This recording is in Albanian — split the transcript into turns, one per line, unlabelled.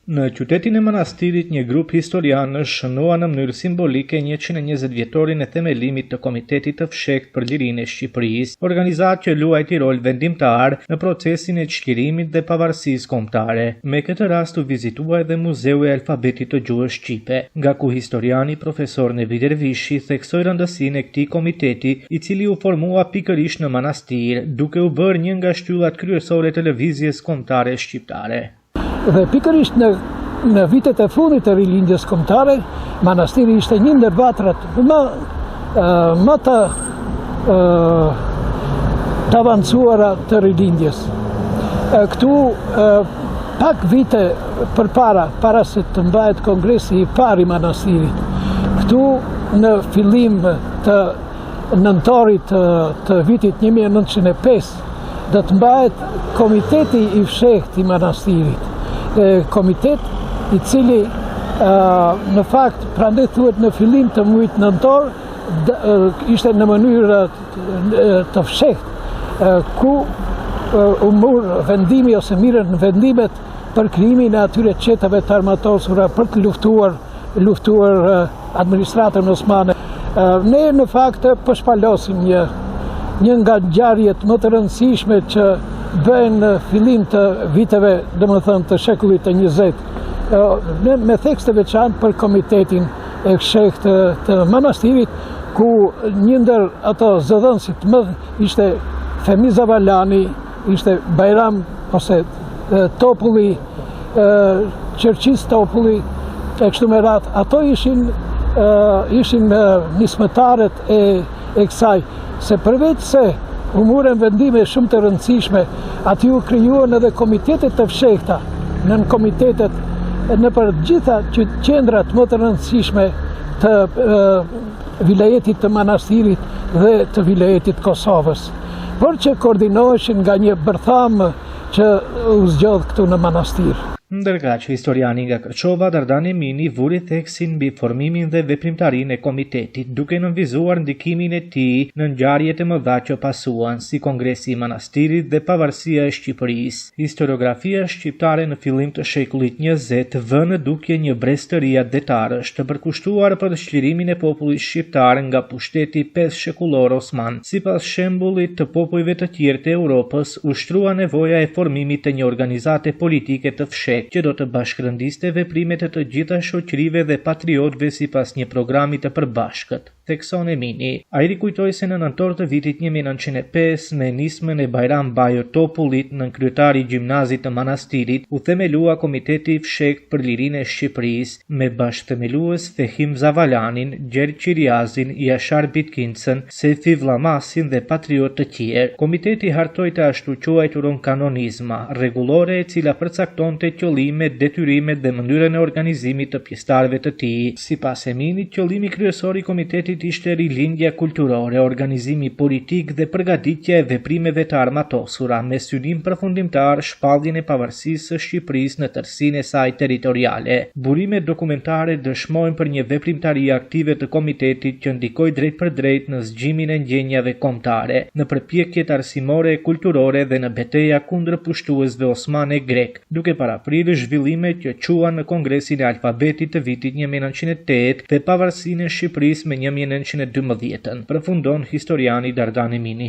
Në qytetin e Manastirit, një grup historianë shënua në mënyrë simbolike 120 vjetorin e themelimit të Komitetit të Fshehtë për Lirinë e Shqipërisë, organizatë që luajti rol vendimtar në procesin e çlirimit dhe pavarësisë kombëtare. Me këtë rast u vizitua edhe Muzeu i Alfabetit të Gjuhës Shqipe, nga ku historiani profesor Nevid Ervishi theksoi rëndësinë e këtij komiteti, i cili u formua pikërisht në Manastir, duke u bërë një nga shtyllat kryesore të lëvizjes kombëtare shqiptare.
Dhe pikërisht në vitet e fundit të rilindjes kombëtare, Manastiri ishte një ndër vatrat më të avancuara të rilindjes. Këtu pak vite para se të mbahet kongresi i parë i Manastirit, këtu në fillim të nëntorit të vitit 1905, do të mbahet Komiteti i Fshehtë i Manastirit. Komitet i cili në fakt prandaj thuhet në fillim të muajit nëntor ishte në mënyrë të fshehtë, ku u mor vendimi ose mirën vendimet për krijimin e atyre qetave të armatosura për të luftuar administratën osmane. Ne në fakt po shpalosim një nga ngjarjet më të rëndësishme që bëhen në fillim të viteve, domethënë të shekullit të 20, me tekst të veçantë për Komitetin e Fshehtë të Manastirit, ku një ndër ato zëdhënësit më ishte Fehmi Zavalani, ishte Bajram ose Topulli, Qerqis Topulli, e kështu me radhë. Ato ishin nismëtarët e kësaj, se përveç se u morën vendime shumë të rëndësishme, aty u krijuan edhe komitetet të fshehta, nën komitetet në për gjitha qendrat më të rëndësishme të vilajetit të Manastirit dhe të vilajetit Kosovës, por që koordinoheshin nga një bërtham që u zgjodh këtu në Manastir.
Ndërka që historiani nga Kërçova, Dardan Emini, vuri theksin mbi formimin dhe veprimtarinë e komitetit, duke nënvizuar ndikimin e tij në ngjarjet e mëdha që pasuan, si Kongresi i Manastirit dhe pavarësia e Shqipërisë. Historiografia shqiptare në fillim të shekullit 20 vë në dukje një breztëri detarësh të përkushtuar për çlirimin e popullit shqiptar nga pushteti 5 shekullor osman. Sipas shembullit të popujve të tjerë të Europës, ushtrua nevoja e formimit të një organizate politike të fshehtë, që do të bashkërëndiste veprimet e të gjitha shoqërive dhe patriotëve sipas një programi të përbashkët, thekson Emini. Ai rikujtoi se në nëntor të vitit 1905, me nismën e Bajram Bajo Topullit, nënkryetari i gjimnazit të Manastirit, u themelua Komiteti i Fshehtë për Lirinë e Shqipërisë, me bashkëthemelues Fehim Zavalanin, Gjergj Qiriazin, Jashar Bitkincën, Sefi Vllamasin dhe patriotë të tjerë. Komiteti hartoi të ashtu quajturën kanonizma rregullore, e cila përcaktonte qëllimet, detyrimet dhe mënyrën e organizimit të pjesëtarëve të tij. Sipas Eminit, qëllimi kryesor i komitetit ishte rilindja kulturore, organizimi politik dhe përgatitja e veprimeve të armatosura, me synim përfundimtar shpalljen e pavarësisë së Shqipërisë në tërësinë e saj territoriale. Burimet dokumentare dëshmojnë për një veprimtari aktive të komitetit që ndikoi drejt për drejt në zgjimin e ndjenjave kombëtare, në përpjekjet arsimore e kulturore dhe në betejë kundër pushtuesve osmane grek, duke paraprirë zhvillimet që quan në Kongresin e Alfabetit të vitit 1908 dhe pavarësinë e Shqipërisë me 1912, përfundon historiani Dardan Emini.